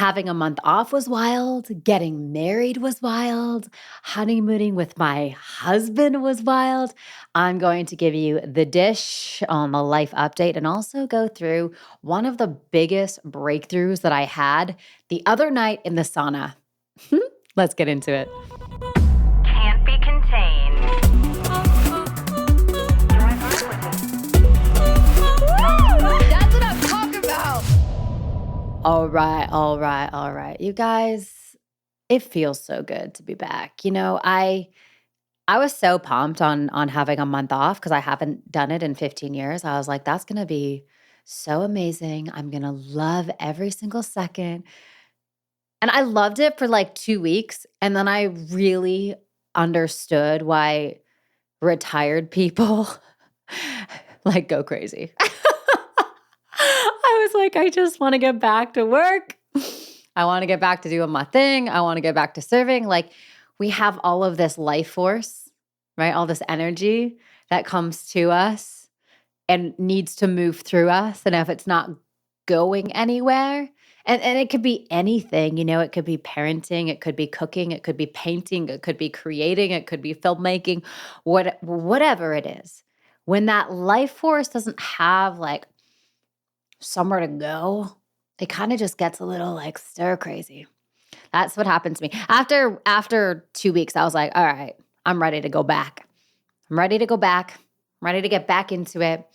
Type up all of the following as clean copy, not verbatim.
Having a month off was wild. Getting married was wild. Honeymooning with my husband was wild. I'm going to give you the dish on the life update and also go through one of the biggest breakthroughs that I had the other night in the sauna. Let's get into it. Can't be contained. That's what I'm talking about. All right. You guys, it feels so good to be back. I was so pumped on having a month off because I haven't done it in 15 years. I was like, that's going to be so amazing. I'm going to love every single second. And I loved it for like 2 weeks. And then I really understood why retired people like go crazy. I was like, I just want to get back to work. I want to get back to doing my thing. I want to get back to serving. Like, we have all of this life force, right? All this energy that comes to us and needs to move through us. And if it's not going anywhere, and it could be anything, it could be parenting, it could be cooking, it could be painting, it could be creating, it could be filmmaking, whatever it is. When that life force doesn't have like somewhere to go, it kind of just gets a little like stir crazy. That's what happened to me. After 2 weeks, I was like, all right, I'm ready to go back. I'm ready to go back. I'm ready to get back into it.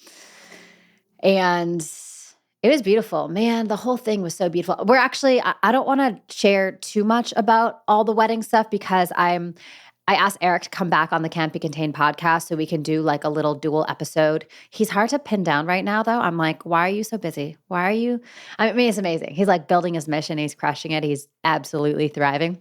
And it was beautiful. Man, the whole thing was so beautiful. We're actually, I don't want to share too much about all the wedding stuff because I asked Eric to come back on the Can't Be Contained podcast so we can do like a little dual episode. He's hard to pin down right now, though. I'm like, why are you so busy? Why are you? I mean, it's amazing. He's like building his mission. He's crushing it. He's absolutely thriving.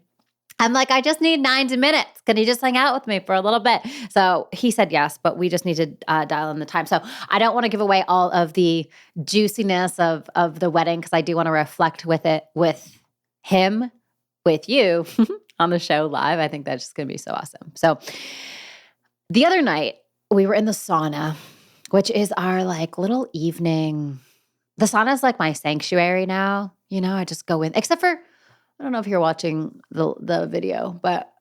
I'm like, I just need 90 minutes. Can you just hang out with me for a little bit? So he said yes, but we just need to dial in the time. So I don't want to give away all of the juiciness of the wedding because I do want to reflect with him, with you on the show live. I think that's just going to be so awesome. So the other night we were in the sauna, which is our like little evening. The sauna is like my sanctuary now. I just go in, except for, I don't know if you're watching the video, but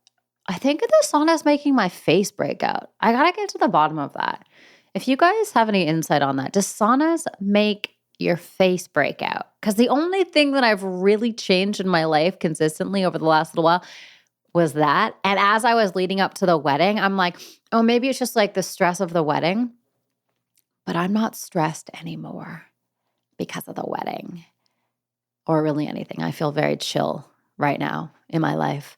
I think the sauna is making my face break out. I got to get to the bottom of that. If you guys have any insight on that, does saunas make your face break out? Because the only thing that I've really changed in my life consistently over the last little while was that. And as I was leading up to the wedding, I'm like, oh, maybe it's just like the stress of the wedding. But I'm not stressed anymore because of the wedding or really anything. I feel very chill right now in my life.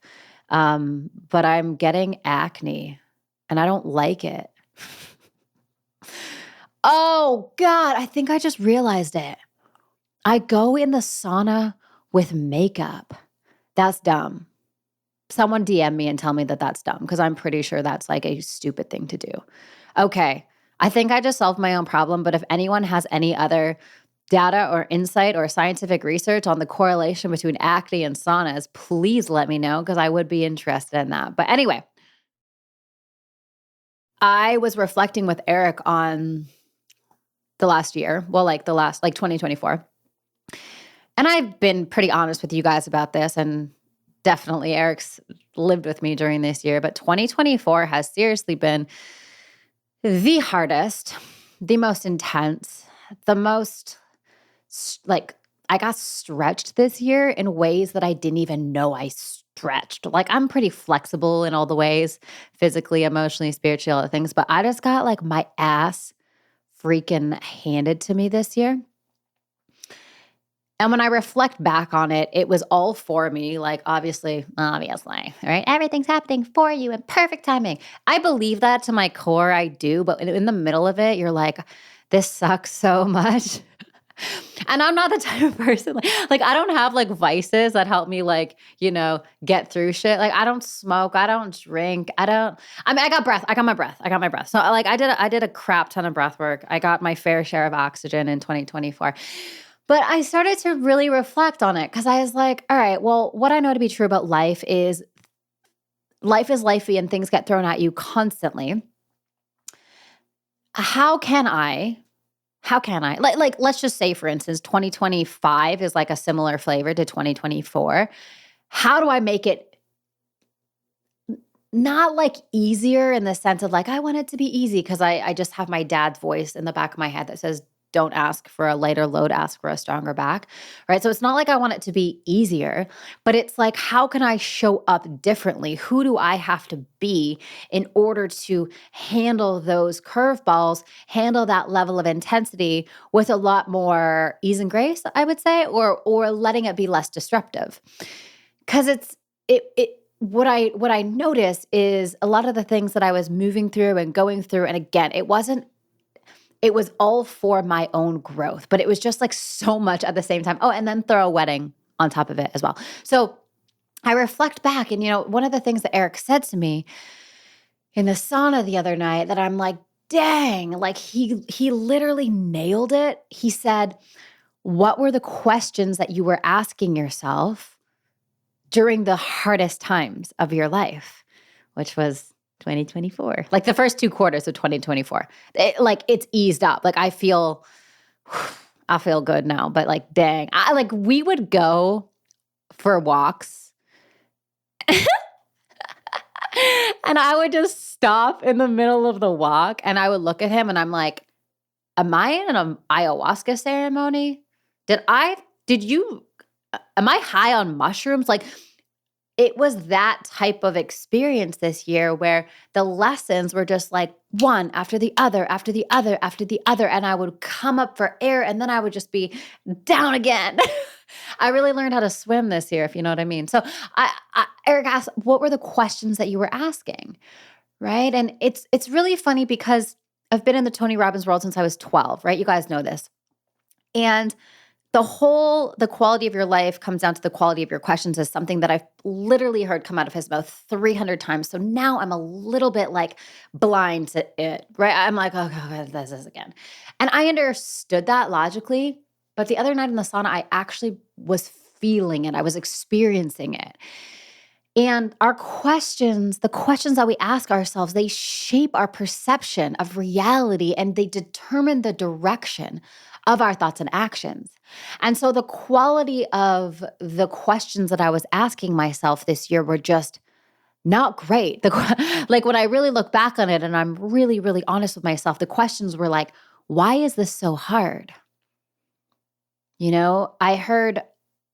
But I'm getting acne and I don't like it. Oh God, I think I just realized it. I go in the sauna with makeup. That's dumb. Someone DM me and tell me that that's dumb because I'm pretty sure that's like a stupid thing to do. Okay, I think I just solved my own problem, but if anyone has any other data or insight or scientific research on the correlation between acne and saunas, please let me know because I would be interested in that. But anyway, I was reflecting with Eric on the last year, like 2024. And I've been pretty honest with you guys about this, and definitely Eric's lived with me during this year, but 2024 has seriously been the hardest, the most intense, the most like I got stretched this year in ways that I didn't even know I stretched. Like I'm pretty flexible in all the ways, physically, emotionally, spiritually, all the things, but I just got like my ass freaking handed to me this year. And when I reflect back on it, it was all for me. Like obviously, right? Everything's happening for you in perfect timing. I believe that to my core, I do. But in the middle of it, you're like, this sucks so much. And I'm not the type of person, like I don't have like vices that help me like, get through shit. Like I don't smoke, I don't drink, I got breath. I got my breath. So like I did a crap ton of breath work. I got my fair share of oxygen in 2024. But I started to really reflect on it because I was like, all right, well, what I know to be true about life is lifey and things get thrown at you constantly. How can I how can I? Like let's just say, for instance, 2025 is like a similar flavor to 2024. How do I make it not like easier in the sense of like, I want it to be easy because I just have my dad's voice in the back of my head that says, don't ask for a lighter load, ask for a stronger back, right? So it's not like I want it to be easier, but it's like, how can I show up differently? Who do I have to be in order to handle those curveballs, handle that level of intensity with a lot more ease and grace, I would say, or letting it be less disruptive? Because what I noticed is a lot of the things that I was moving through and going through, and again, it was all for my own growth, but it was just like so much at the same time. Oh, and then throw a wedding on top of it as well. So I reflect back, and one of the things that Eric said to me in the sauna the other night that I'm like, dang, like he literally nailed it. He said, what were the questions that you were asking yourself during the hardest times of your life, which was 2024, like the first 2 quarters of 2024. It's eased up. Like I feel good now, but like, dang, we would go for walks and I would just stop in the middle of the walk and I would look at him and I'm like, am I in an ayahuasca ceremony? Am I high on mushrooms? Like, it was that type of experience this year where the lessons were just like one after the other, after the other, after the other. And I would come up for air and then I would just be down again. I really learned how to swim this year, if you know what I mean. So Eric asked, what were the questions that you were asking? Right. And it's really funny because I've been in the Tony Robbins world since I was 12, right? You guys know this. And the quality of your life comes down to the quality of your questions is something that I've literally heard come out of his mouth 300 times. So now I'm a little bit like blind to it, right? I'm like, oh God, this is again. And I understood that logically, but the other night in the sauna, I actually was feeling it. I was experiencing it. And the questions that we ask ourselves, they shape our perception of reality and they determine the direction of our thoughts and actions. And so the quality of the questions that I was asking myself this year were just not great. Like when I really look back on it and I'm really, really honest with myself, the questions were like, why is this so hard? I heard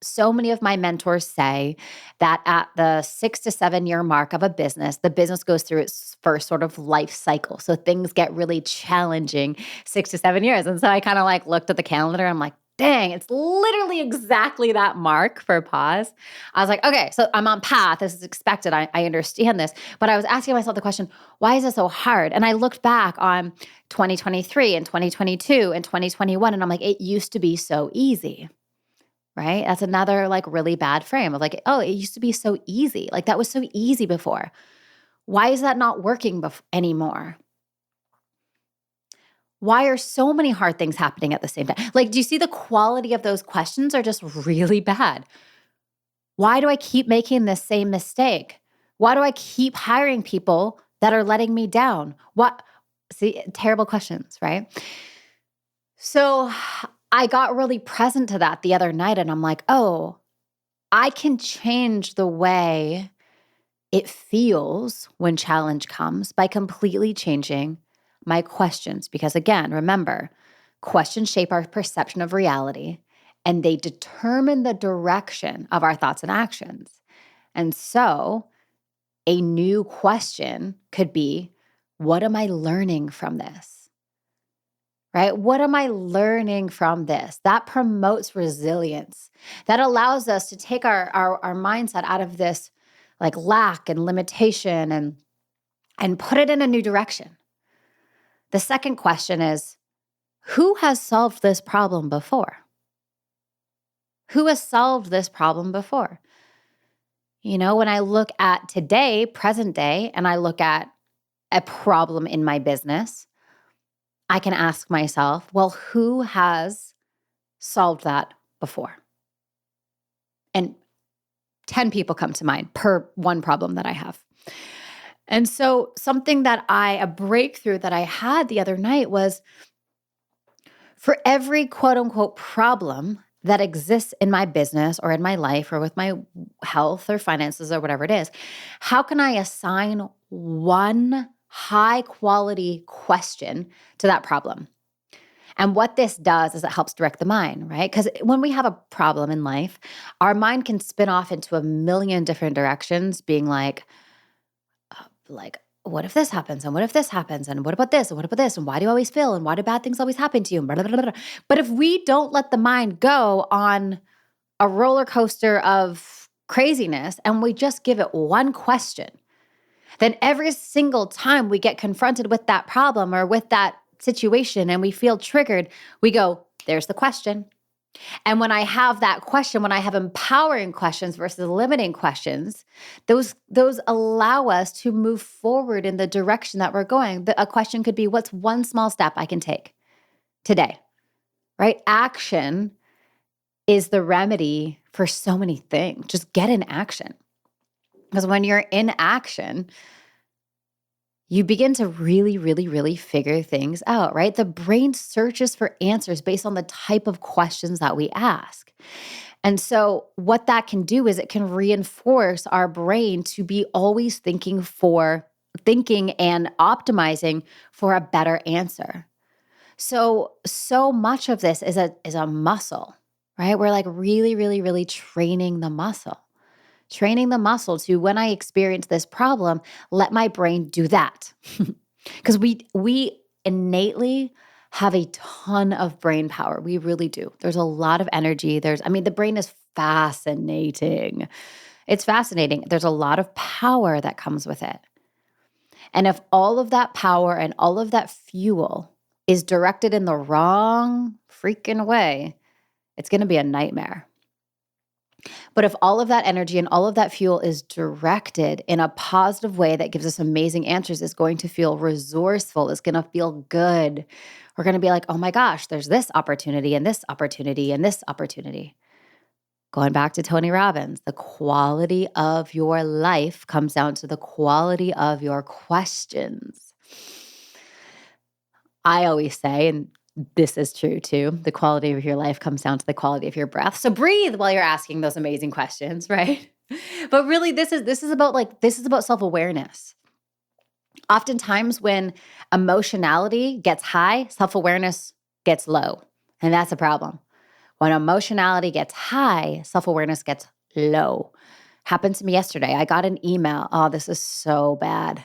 so many of my mentors say that at the 6 to 7 year mark of a business, the business goes through its first sort of life cycle. So things get really challenging 6 to 7 years. And so I kind of like looked at the calendar. I'm like, dang, it's literally exactly that mark for pause. I was like, okay, so I'm on path. This is expected. I understand this. But I was asking myself the question, why is it so hard? And I looked back on 2023 and 2022 and 2021, and I'm like, it used to be so easy. Right? That's another like really bad frame of like, oh, it used to be so easy. Like that was so easy before. Why is that not working anymore? Why are so many hard things happening at the same time? Like, do you see the quality of those questions are just really bad? Why do I keep making this same mistake? Why do I keep hiring people that are letting me down? See, terrible questions, right? So I got really present to that the other night and I'm like, oh, I can change the way it feels when challenge comes by completely changing my questions. Because again, remember, questions shape our perception of reality and they determine the direction of our thoughts and actions. And so a new question could be, what am I learning from this? Right? What am I learning from this? That promotes resilience. That allows us to take our mindset out of this like lack and limitation and put it in a new direction. The second question is, who has solved this problem before? Who has solved this problem before? When I look at today, present day, and I look at a problem in my business, I can ask myself, well, who has solved that before? And 10 people come to mind per one problem that I have. And so a breakthrough that I had the other night was, For every quote unquote problem that exists in my business or in my life or with my health or finances or whatever it is, how can I assign one high quality question to that problem? And what this does is it helps direct the mind, right? Because when we have a problem in life, our mind can spin off into a million different directions, being like, what if this happens? And what if this happens? And what about this? And what about this? And why do you always fail? And why do bad things always happen to you? Blah, blah, blah, blah. But if we don't let the mind go on a roller coaster of craziness and we just give it one question, then every single time we get confronted with that problem or with that situation and we feel triggered, we go, there's the question. And when I have that question, when I have empowering questions versus limiting questions, those allow us to move forward in the direction that we're going. A question could be, what's one small step I can take today, right? Action is the remedy for so many things. Just get in action. Because when you're in action, you begin to really, really, really figure things out, right? The brain searches for answers based on the type of questions that we ask. And so what that can do is it can reinforce our brain to be always thinking and optimizing for a better answer. So much of this is a muscle, right? We're like really, really, really training the muscle to, when I experience this problem, let my brain do that. Because we innately have a ton of brain power. We really do. There's a lot of energy. The brain is fascinating. It's fascinating. There's a lot of power that comes with it. And if all of that power and all of that fuel is directed in the wrong freaking way, it's going to be a nightmare. But if all of that energy and all of that fuel is directed in a positive way that gives us amazing answers, it's going to feel resourceful. It's going to feel good. We're going to be like, oh my gosh, there's this opportunity and this opportunity and this opportunity. Going back to Tony Robbins, the quality of your life comes down to the quality of your questions. I always say, and this is true too, the quality of your life comes down to the quality of your breath. So breathe while you're asking those amazing questions, right? But really, this is about self-awareness. Oftentimes when emotionality gets high, self-awareness gets low. And that's a problem. When emotionality gets high, self-awareness gets low. Happened to me yesterday. I got an email. Oh, this is so bad.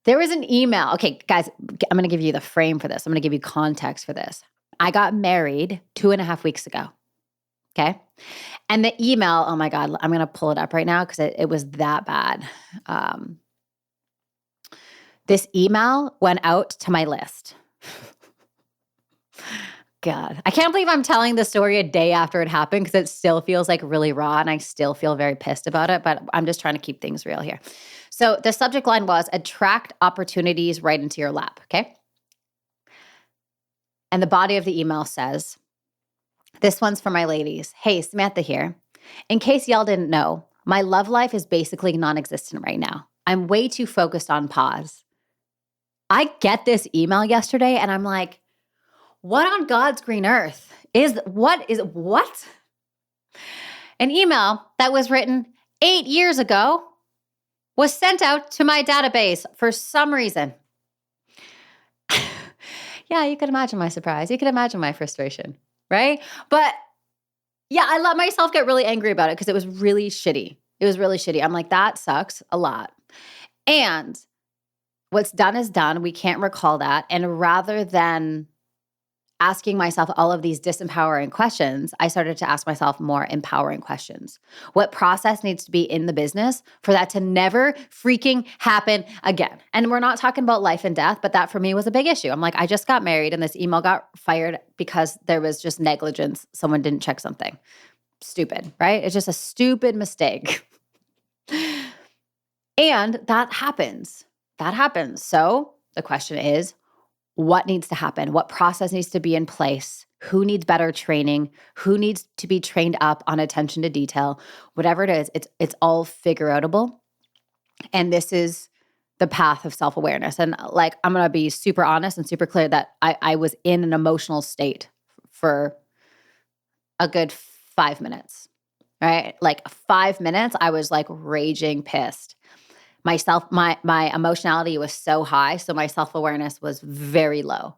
There was an email. Okay, guys, I'm going to give you the frame for this. I'm going to give you context for this. I got married 2.5 weeks ago. Okay. And the email, oh my God, I'm going to pull it up right now because it was that bad. This email went out to my list. God, I can't believe I'm telling the story a day after it happened because it still feels like really raw and I still feel very pissed about it, but I'm just trying to keep things real here. So the subject line was attract opportunities right into your lap, okay? And the body of the email says, this one's for my ladies. Hey, Samantha here. In case y'all didn't know, my love life is basically non-existent right now. I'm way too focused on pause. I get this email yesterday and I'm like, what on God's green earth is what? An email that was written 8 years ago was sent out to my database for some reason. Yeah, you can imagine my surprise. You can imagine my frustration, right? But yeah, I let myself get really angry about it because it was really shitty. I'm like, that sucks a lot. And what's done is done. We can't recall that. And rather than asking myself all of these disempowering questions, I started to ask myself more empowering questions. What process needs to be in the business for that to never freaking happen again? And we're not talking about life and death, but that for me was a big issue. I'm like, I just got married and this email got fired because there was just negligence. Someone didn't check something. Stupid, right? It's just a stupid mistake. And that happens. So the question is, what needs to happen? What process needs to be in place? Who needs better training? Who needs to be trained up on attention to detail? Whatever it is, it's all figure outable. And this is the path of self-awareness. And like, I'm going to be super honest and super clear that I was in an emotional state for a good 5 minutes, right? Like 5 minutes, I was like raging pissed. My emotionality was so high, so my self-awareness was very low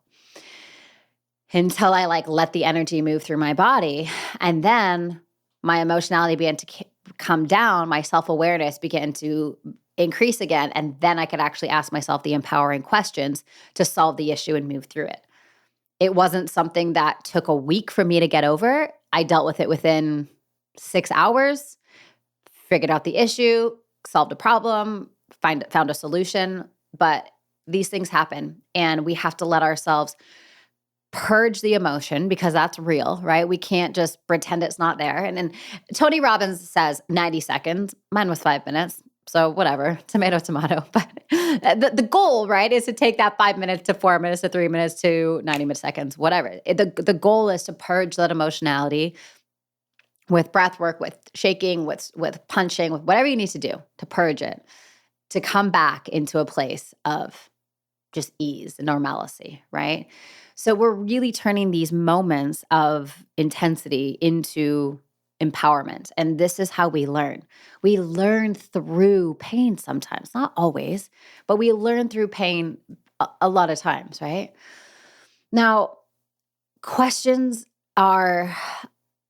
until I like let the energy move through my body. And then my emotionality began to come down, my self-awareness began to increase again. And then I could actually ask myself the empowering questions to solve the issue and move through it. It wasn't something that took a week for me to get over. I dealt with it within 6 hours, figured out the issue, solved a problem, found a solution. But these things happen, and we have to let ourselves purge the emotion because that's real, right? We can't just pretend it's not there. And then Tony Robbins says 90 seconds. Mine was 5 minutes. So whatever, tomato, tomato. But the goal, right, is to take that 5 minutes to 4 minutes to 3 minutes to 90 seconds, whatever. The goal is to purge that emotionality with breath work, with shaking, with punching, with whatever you need to do to purge it, to come back into a place of just ease and normalcy, right? So we're really turning these moments of intensity into empowerment. And this is how we learn. We learn through pain sometimes, not always, but we learn through pain a lot of times, right? Now, questions are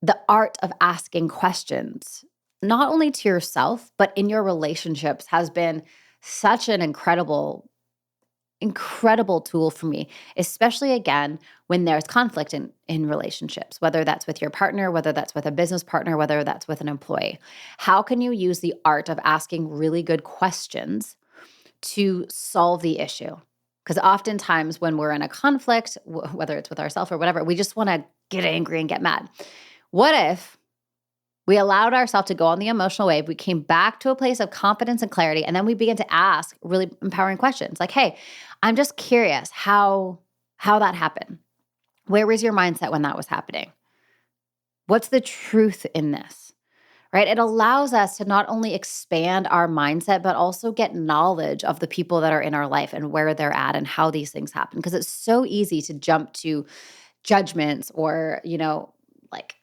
the art of asking questions, not only to yourself, but in your relationships, has been such an incredible tool for me, especially again, when there's conflict in relationships, whether that's with your partner, whether that's with a business partner, whether that's with an employee. How can you use the art of asking really good questions to solve the issue? Because oftentimes when we're in a conflict, whether it's with ourselves or whatever, we just want to get angry and get mad. What if we allowed ourselves to go on the emotional wave, we came back to a place of confidence and clarity, and then we began to ask really empowering questions like, hey, I'm just curious how that happened. Where was your mindset when that was happening? What's the truth in this? Right? It allows us to not only expand our mindset, but also get knowledge of the people that are in our life and where they're at and how these things happen. Because it's so easy to jump to judgments or, like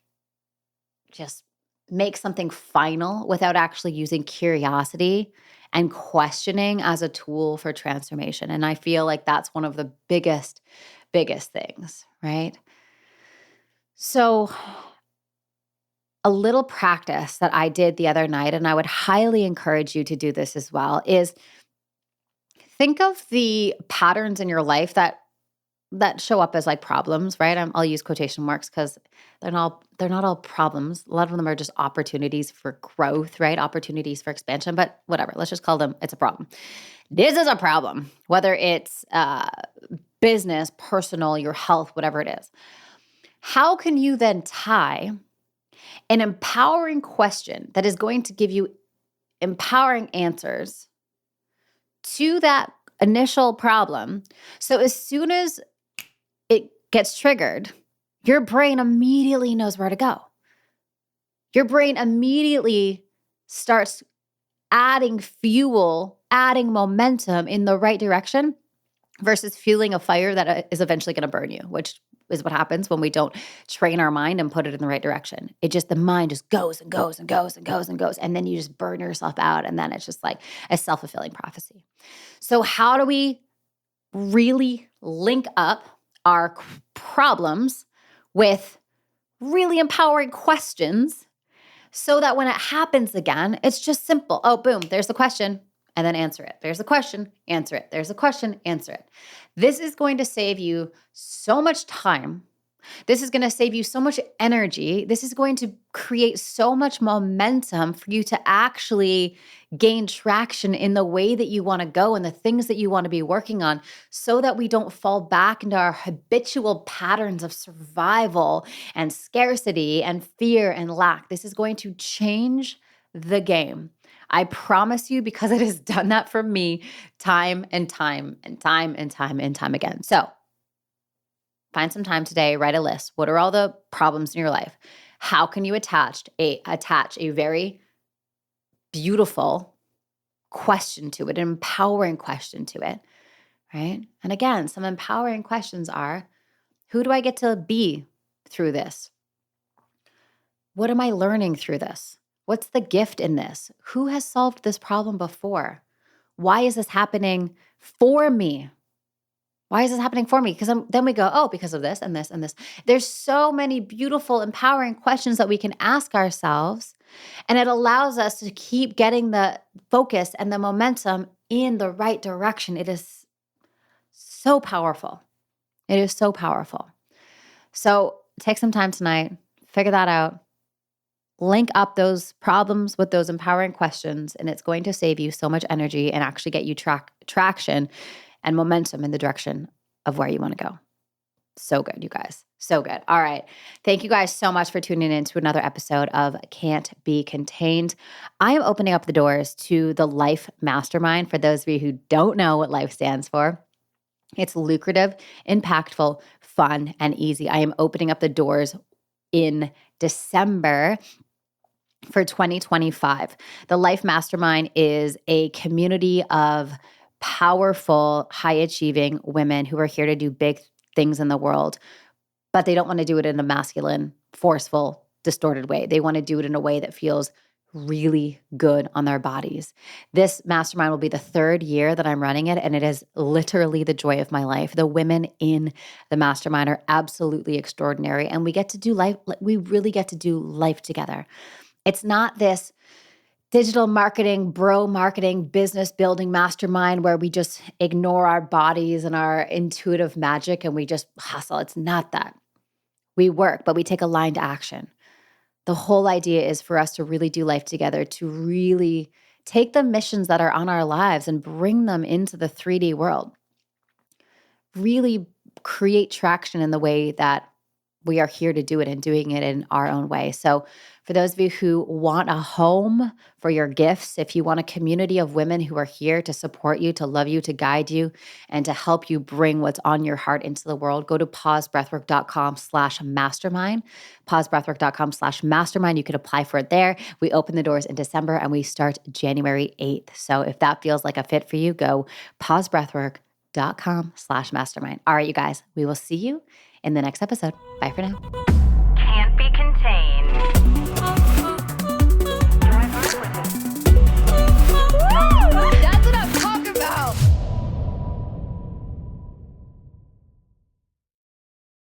just make something final without actually using curiosity and questioning as a tool for transformation. And I feel like that's one of the biggest things, right? So a little practice that I did the other night, and I would highly encourage you to do this as well, is think of the patterns in your life that show up as like problems, right? I'll use quotation marks because they're not all problems. A lot of them are just opportunities for growth, right? Opportunities for expansion, but whatever. Let's just call them, it's a problem. This is a problem, whether it's business, personal, your health, whatever it is. How can you then tie an empowering question that is going to give you empowering answers to that initial problem? So as soon as it gets triggered, your brain immediately knows where to go. Your brain immediately starts adding fuel, adding momentum in the right direction versus fueling a fire that is eventually going to burn you, which is what happens when we don't train our mind and put it in the right direction. The mind just goes and goes and goes and goes and goes. And then you just burn yourself out. And then it's just like a self-fulfilling prophecy. So how do we really link up our problems with really empowering questions so that when it happens again, it's just simple. Oh, boom, there's the question, and then answer it. There's a question, answer it. There's a question, answer it. This is going to save you so much time. This is going to save you so much energy. This is going to create so much momentum for you to actually gain traction in the way that you want to go and the things that you want to be working on so that we don't fall back into our habitual patterns of survival and scarcity and fear and lack. This is going to change the game. I promise you, because it has done that for me time and time and time and time and time again. So find some time today, write a list. What are all the problems in your life? How can you attach a very beautiful question to it, an empowering question to it, right? And again, some empowering questions are, who do I get to be through this? What am I learning through this? What's the gift in this? Who has solved this problem before? Why is this happening for me? Why is this happening for me? Because then we go, oh, because of this and this and this. There's so many beautiful, empowering questions that we can ask ourselves. And it allows us to keep getting the focus and the momentum in the right direction. It is so powerful. It is so powerful. So take some time tonight, figure that out, link up those problems with those empowering questions, and it's going to save you so much energy and actually get you traction and momentum in the direction of where you want to go. So good, you guys. So good. All right. Thank you guys so much for tuning in to another episode of Can't Be Contained. I am opening up the doors to the Life Mastermind. For those of you who don't know what life stands for, it's lucrative, impactful, fun, and easy. I am opening up the doors in December for 2025. The Life Mastermind is a community of powerful, high-achieving women who are here to do big things in the world, but they don't want to do it in a masculine, forceful, distorted way. They want to do it in a way that feels really good on their bodies. This mastermind will be the third year that I'm running it, and it is literally the joy of my life. The women in the mastermind are absolutely extraordinary, and we get to do life. We really get to do life together. It's not this digital marketing, bro marketing, business building mastermind where we just ignore our bodies and our intuitive magic and we just hustle. It's not that. We work, but we take aligned action. The whole idea is for us to really do life together, to really take the missions that are on our lives and bring them into the 3D world. Really create traction in the way that we are here to do it and doing it in our own way. So for those of you who want a home for your gifts, if you want a community of women who are here to support you, to love you, to guide you, and to help you bring what's on your heart into the world, go to pausebreathwork.com/mastermind, pausebreathwork.com/mastermind. You can apply for it there. We open the doors in December and we start January 8th. So if that feels like a fit for you, go pausebreathwork.com/mastermind. All right, you guys, we will see you in the next episode. Bye for now.